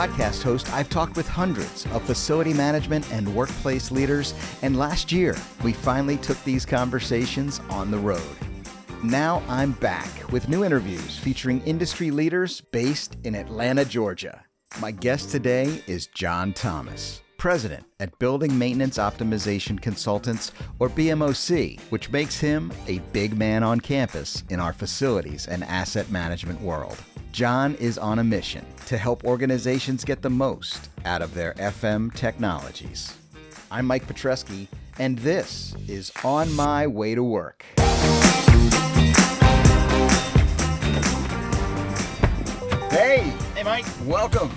podcast host, I've talked with hundreds of facility management and workplace leaders, and last year, we finally took these conversations on the road. Now I'm back with new interviews featuring industry leaders based in Atlanta, Georgia. My guest today is Jon Thomas, president at Building Maintenance Optimization Consultants, or BMOC, which makes him a big man on campus in our facilities and asset management world. Jon is on a mission to help organizations get the most out of their FM technologies. I'm Mike Petrusky, and this is On My Way to Work. Hey, Mike. Welcome.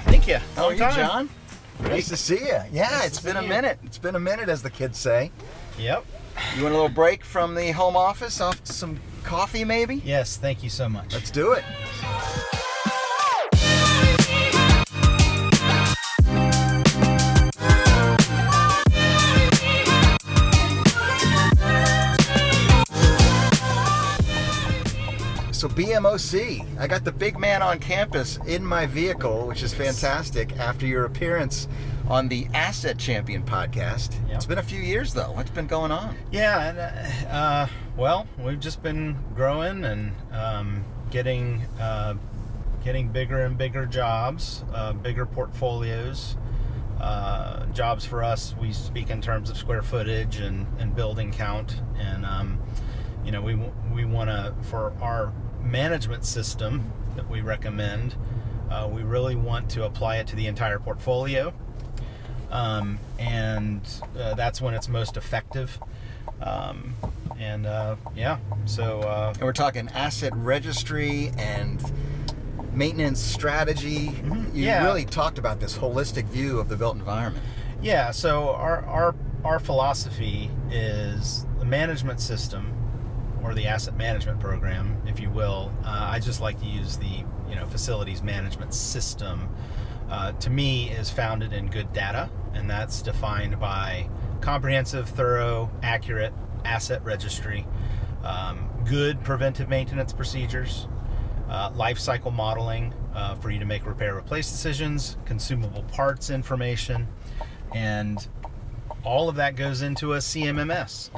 Thank you. How are you, Jon? Great. Nice to see you. Yeah, it's been a minute. It's been a minute, as the kids say. Yep. You want a little break from the home office? Off to some coffee, maybe? Yes, thank you so much. Let's do it. So BMOC, I got the big man on campus in my vehicle, which is fantastic after your appearance on the Asset Champion podcast. Yep. It's been a few years though. What's been going on? Yeah, and well, we've just been growing and getting bigger and bigger jobs, bigger portfolios. Jobs for us, we speak in terms of square footage and building count, and we want to, for our management system that we recommend, we really want to apply it to the entire portfolio, and that's when it's most effective. And we're talking asset registry and maintenance strategy. Mm-hmm. You really talked about this holistic view of the built environment. Yeah, so our philosophy is the management system, or the asset management program, if you will. I just like to use the facilities management system. To me, is founded in good data, and that's defined by comprehensive, thorough, accurate asset registry, good preventive maintenance procedures, life cycle modeling for you to make repair replace decisions, consumable parts information, and all of that goes into a CMMS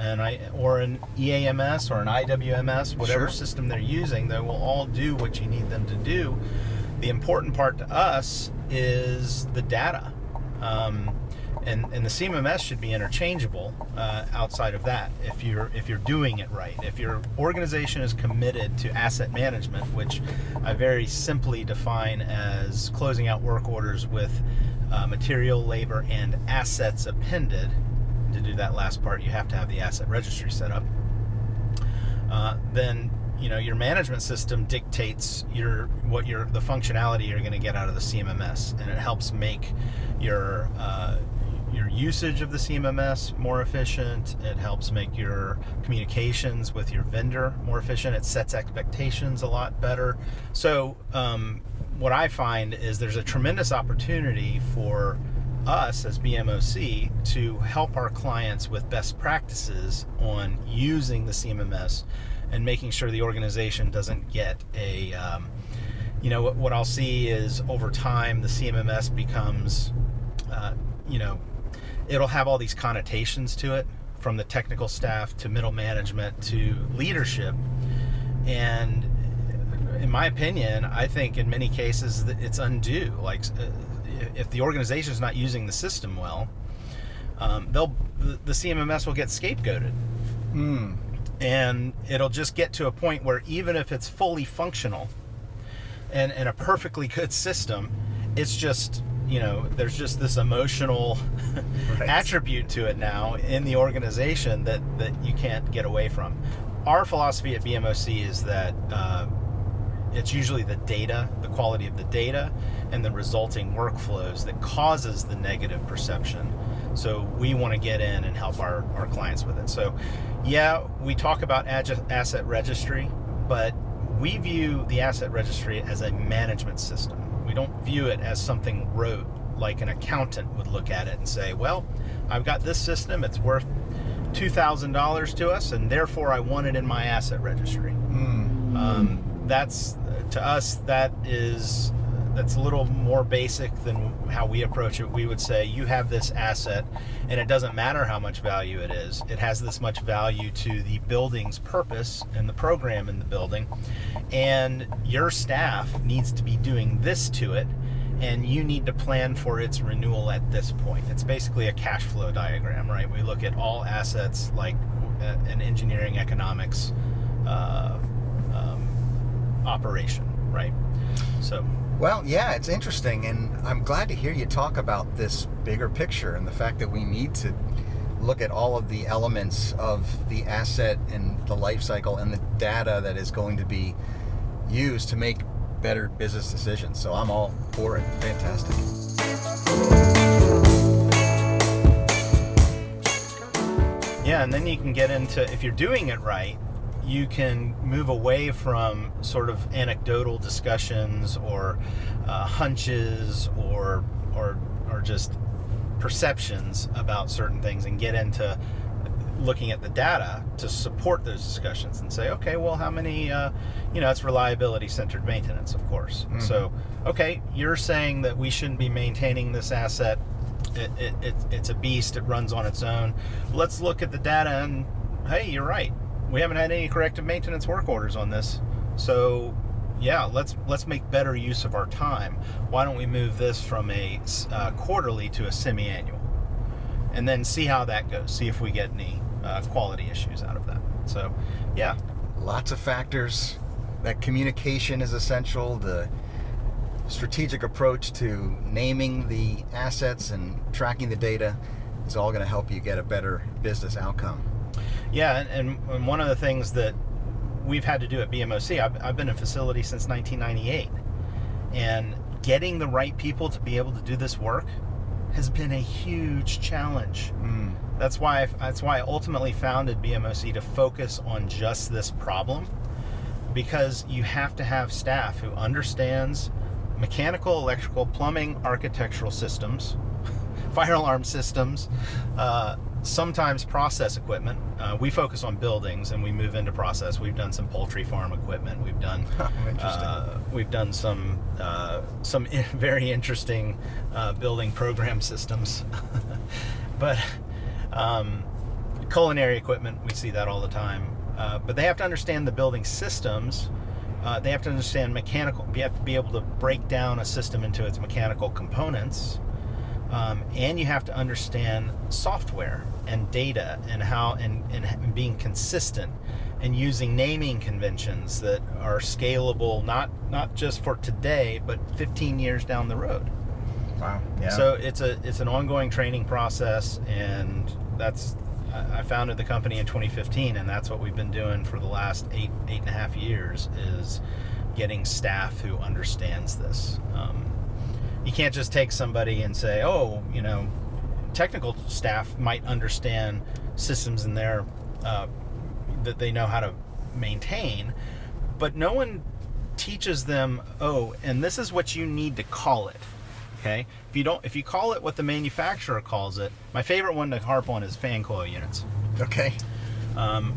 or an EAMS or an IWMS, whatever system they're using. They will all do what you need them to do. The important part to us is the data, and the CMMS should be interchangeable outside of that. If you're doing it right, if your organization is committed to asset management, which I very simply define as closing out work orders with material, labor, and assets appended. To do that last part, you have to have the asset registry set up. Then your management system dictates the functionality you're going to get out of the CMMS, and it helps make your usage of the CMMS more efficient. It helps make your communications with your vendor more efficient. It sets expectations a lot better. So what I find is there's a tremendous opportunity for us as BMOC to help our clients with best practices on using the CMMS and making sure the organization doesn't get a what I'll see is over time the CMMS becomes it'll have all these connotations to it, from the technical staff to middle management to leadership, and in my opinion, I think in many cases it's undue. Like if the organization is not using the system well, the CMMS will get scapegoated. And it'll just get to a point where even if it's fully functional and a perfectly good system, it's just, there's just this emotional attribute to it now in the organization that you can't get away from. Our philosophy at BMOC is that it's usually the data, the quality of the data, and the resulting workflows that causes the negative perception. So we want to get in and help our clients with it. So yeah, we talk about asset registry, but we view the asset registry as a management system. We don't view it as something rote, like an accountant would look at it and say, well, I've got this system, it's worth $2,000 to us, and therefore I want it in my asset registry. That's, to us, that's that's a little more basic than how we approach it. We would say you have this asset, and it doesn't matter how much value it is. It has this much value to the building's purpose and the program in the building, and your staff needs to be doing this to it, and you need to plan for its renewal at this point. It's basically a cash flow diagram, right? We look at all assets like an engineering economics operation, right? So, well, yeah, it's interesting, and I'm glad to hear you talk about this bigger picture and the fact that we need to look at all of the elements of the asset and the life cycle and the data that is going to be used to make better business decisions. So I'm all for it. Fantastic. Yeah, and then you can get into, if you're doing it right, you can move away from sort of anecdotal discussions or hunches or just perceptions about certain things, and get into looking at the data to support those discussions and say, okay, well, how many, it's reliability-centered maintenance, of course. Mm-hmm. So, okay, you're saying that we shouldn't be maintaining this asset. It's a beast. It runs on its own. Let's look at the data and, hey, you're right. We haven't had any corrective maintenance work orders on this. So, yeah, let's make better use of our time. Why don't we move this from a quarterly to a semi-annual? And then see how that goes. See if we get any quality issues out of that. So, yeah. Lots of factors. That communication is essential. The strategic approach to naming the assets and tracking the data is all going to help you get a better business outcome. Yeah, and one of the things that we've had to do at BMOC, I've been in facility since 1998, and getting the right people to be able to do this work has been a huge challenge. That's why I ultimately founded BMOC, to focus on just this problem, because you have to have staff who understands mechanical, electrical, plumbing, architectural systems, fire alarm systems, sometimes process equipment. We focus on buildings and we move into process. We've done some poultry farm equipment. We've done some very interesting building program systems. But culinary equipment, we see that all the time. But they have to understand the building systems. They have to understand mechanical. You have to be able to break down a system into its mechanical components. And you have to understand software and data and how and being consistent and using naming conventions that are scalable, not just for today, but 15 years down the road. Wow. Yeah. So it's an ongoing training process, and I founded the company in 2015, and that's what we've been doing for the last eight and a half years, is getting staff who understands this. You can't just take somebody and say, technical staff might understand systems in there that they know how to maintain, but no one teaches them, and this is what you need to call it. Okay? If you call it what the manufacturer calls it, my favorite one to harp on is fan coil units. Okay.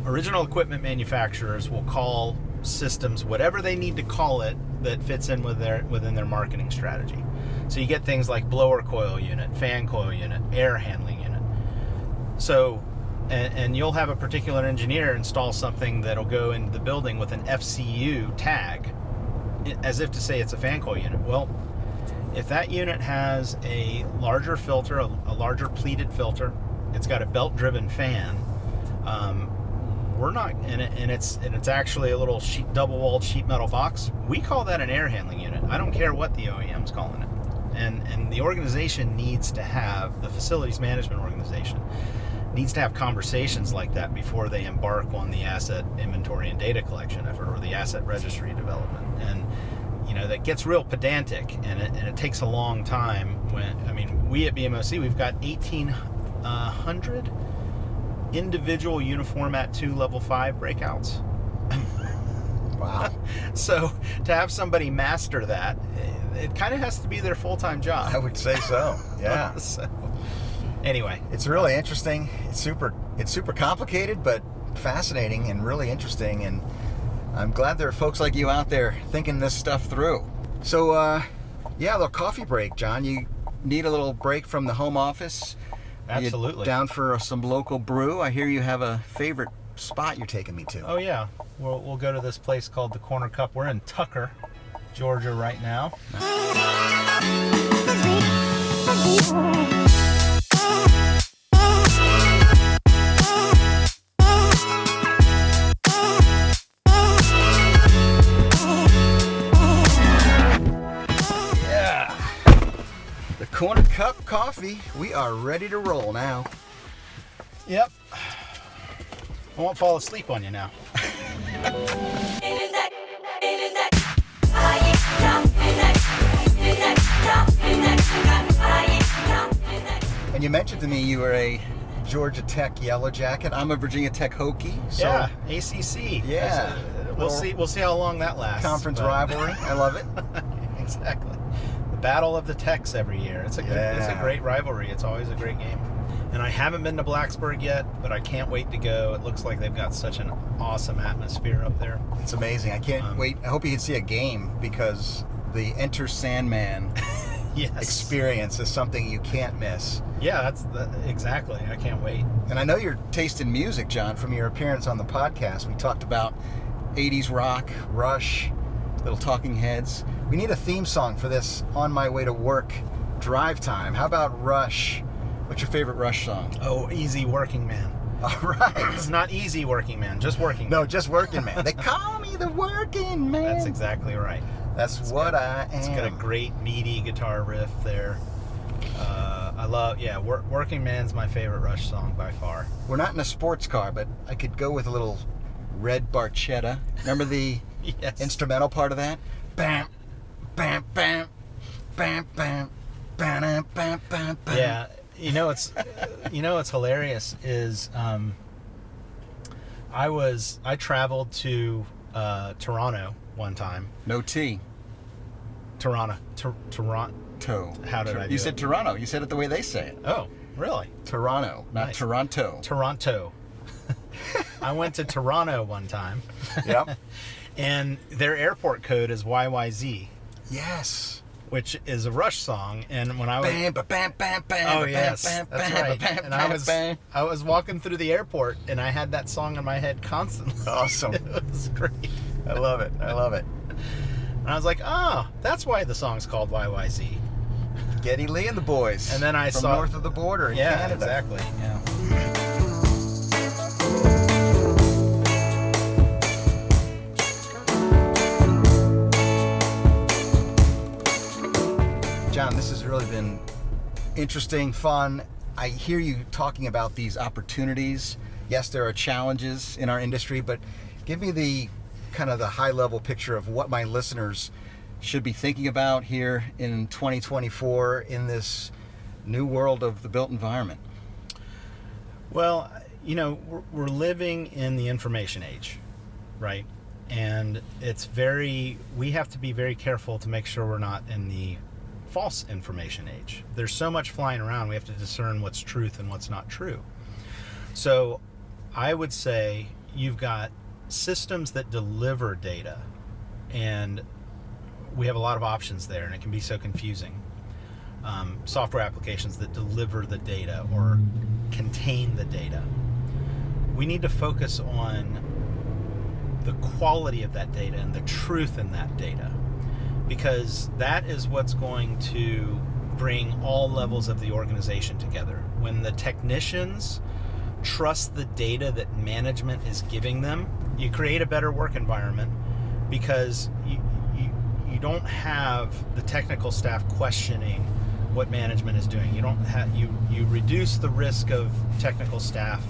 Original equipment manufacturers will call systems whatever they need to call it that fits in within their marketing strategy. So you get things like blower coil unit, fan coil unit, air handling unit. So, and you'll have a particular engineer install something that'll go into the building with an FCU tag, as if to say it's a fan coil unit. Well, if that unit has a larger filter, a larger pleated filter, it's got a belt-driven fan, we're not, and it's actually a little double-walled sheet metal box. We call that an air handling unit. I don't care what the OEM's calling it. And the organization needs to have, the facilities management organization needs to have conversations like that before they embark on the asset inventory and data collection effort, or the asset registry development. And that gets real pedantic, and it takes a long time. We at BMOC, we've got 1,800 individual Uniformat 2 level 5 breakouts. Wow. So to have somebody master that, it kind of has to be their full-time job. I would say so. Yeah. So, anyway, it's really interesting. It's super complicated, but fascinating and really interesting. And I'm glad there are folks like you out there thinking this stuff through. So, Yeah, a little coffee break, John. You need a little break from the home office? Absolutely. You down for some local brew? I hear you have a favorite spot you're taking me to. Oh yeah, we'll go to this place called the Corner Cup. We're in Tucker, Georgia right now. Yeah, the Corner Cup coffee. We are ready to roll now. Yep. I won't fall asleep on you now. And you mentioned to me you were a Georgia Tech Yellow Jacket. I'm a Virginia Tech Hokie. So Yeah, ACC. Yeah. We'll see how long that lasts. Conference rivalry. I love it. Exactly. The battle of the Techs every year. It's a great rivalry. It's always a great game. And I haven't been to Blacksburg yet, but I can't wait to go. It looks like they've got such an awesome atmosphere up there. It's amazing. I can't wait. I hope you can see a game because the Enter Sandman experience is something you can't miss. Yeah, exactly. I can't wait. And I know your taste in music, John, from your appearance on the podcast. We talked about 80s rock, Rush, little Talking Heads. We need a theme song for this on my way to work drive time. How about Rush? What's your favorite Rush song? Oh, Easy Working Man. All right. It's not Easy Working Man, just Working Man. No, just Working Man. They call me the Working Man. That's exactly right. That's what I am. It's got a great meaty guitar riff there. I love, Working Man's my favorite Rush song by far. We're not in a sports car, but I could go with a little Red Barchetta. Remember the instrumental part of that? Bam, bam, bam, bam, bam, bam, bam, bam, bam. Yeah. You know what's hilarious is I traveled to Toronto one time. No T. Toronto. How did I do You said Toronto. You said it the way they say it. Oh, really? Toronto, not Nice. Toronto. Toronto. I went to Toronto one time. Yep. And their airport code is YYZ. Yes. Which is a Rush song, and when I was bam, bam, bam, bam, oh yes, bam, that's bam, right. Bam, And bam, I was walking through the airport, and I had that song in my head constantly. Awesome. It was great. I love it. I love it. And I was like, that's why the song's called YYZ. Geddy Lee and the boys. And then I from saw north of the border in Canada. Exactly. Yeah. John, this has really been interesting, fun. I hear you talking about these opportunities. Yes, there are challenges in our industry, but give me the kind of the high-level picture of what my listeners should be thinking about here in 2024 in this new world of the built environment. Well, we're living in the information age, right? And we have to be very careful to make sure we're not in the false information age. There's so much flying around, we have to discern what's truth and what's not true. So I would say you've got systems that deliver data, and we have a lot of options there, and it can be so confusing. Software applications that deliver the data or contain the data. We need to focus on the quality of that data and the truth in that data, because that is what's going to bring all levels of the organization together. When the technicians trust the data that management is giving them, you create a better work environment, because you don't have the technical staff questioning what management is doing. You don't have you reduce the risk of technical staff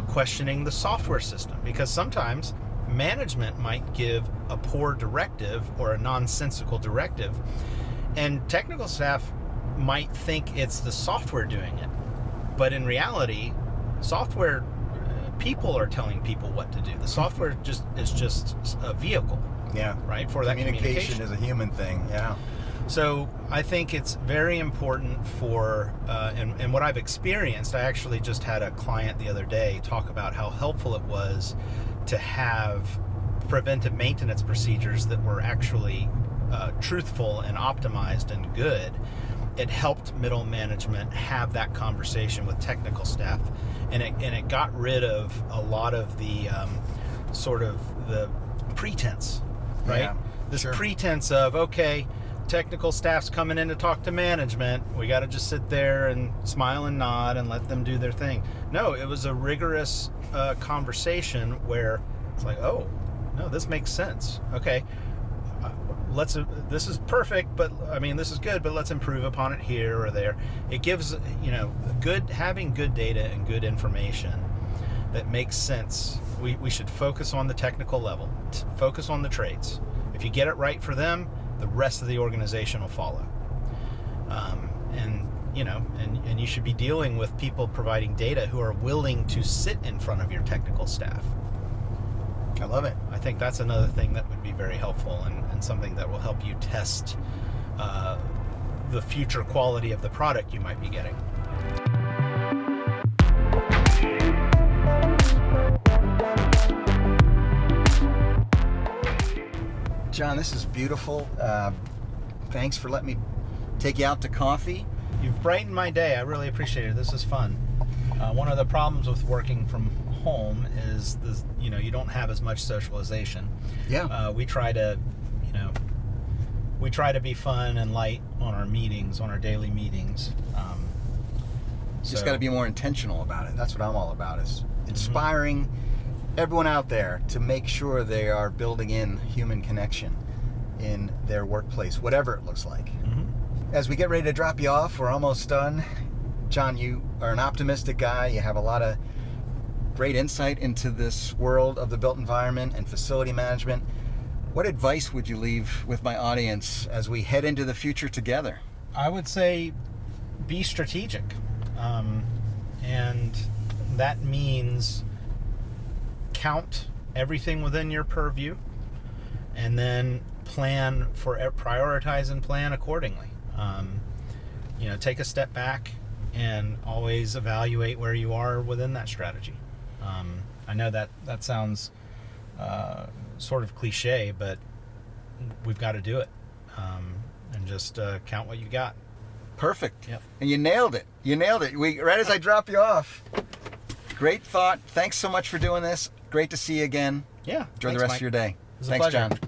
questioning the software system, because sometimes management might give a poor directive or a nonsensical directive, and technical staff might think it's the software doing it, but in reality, software people are telling people what to do. The software is just a vehicle. Yeah. Right? For that communication is a human thing. Yeah. So I think it's very important for, and what I've experienced, I actually just had a client the other day talk about how helpful it was to have preventive maintenance procedures that were actually truthful and optimized and good, it helped middle management have that conversation with technical staff, and it got rid of a lot of the sort of the pretense, right? Yeah, this sure. pretense of, okay, technical staff's coming in to talk to management, we got to just sit there and smile and nod and let them do their thing. No, it was a rigorous conversation where it's like, oh no, this makes sense. Okay, this is perfect, but I mean, this is good, but let's improve upon it here or there. It gives, having good data and good information that makes sense. We should focus on the technical level, focus on the trades. If you get it right for them, the rest of the organization will follow. And you should be dealing with people providing data who are willing to sit in front of your technical staff. I love it. I think that's another thing that would be very helpful, and something that will help you test the future quality of the product you might be getting. Jon, this is beautiful. Thanks for letting me take you out to coffee. You've brightened my day. I really appreciate it. This is fun. One of the problems with working from home is you don't have as much socialization. Yeah. We try to be fun and light on our meetings, on our daily meetings. Just got to be more intentional about it. That's what I'm all about, is inspiring everyone out there to make sure they are building in human connection in their workplace, whatever it looks like. As we get ready to drop you off, we're almost done. Jon, you are an optimistic guy. You have a lot of great insight into this world of the built environment and facility management. What advice would you leave with my audience as we head into the future together? I would say be strategic. And that means count everything within your purview, and then prioritize and plan accordingly. Take a step back and always evaluate where you are within that strategy. I know that sounds sort of cliche, but we've got to do it, and just count what you got. Perfect. Yep. And you nailed it. Right as I drop you off. Great thought. Thanks so much for doing this. Great to see you again. Yeah. Enjoy the rest Mike. of your day. It was a Thanks, pleasure. Jon.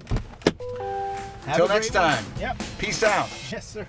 Have Till a next great one. time. Yep. Peace out. Yes, sir.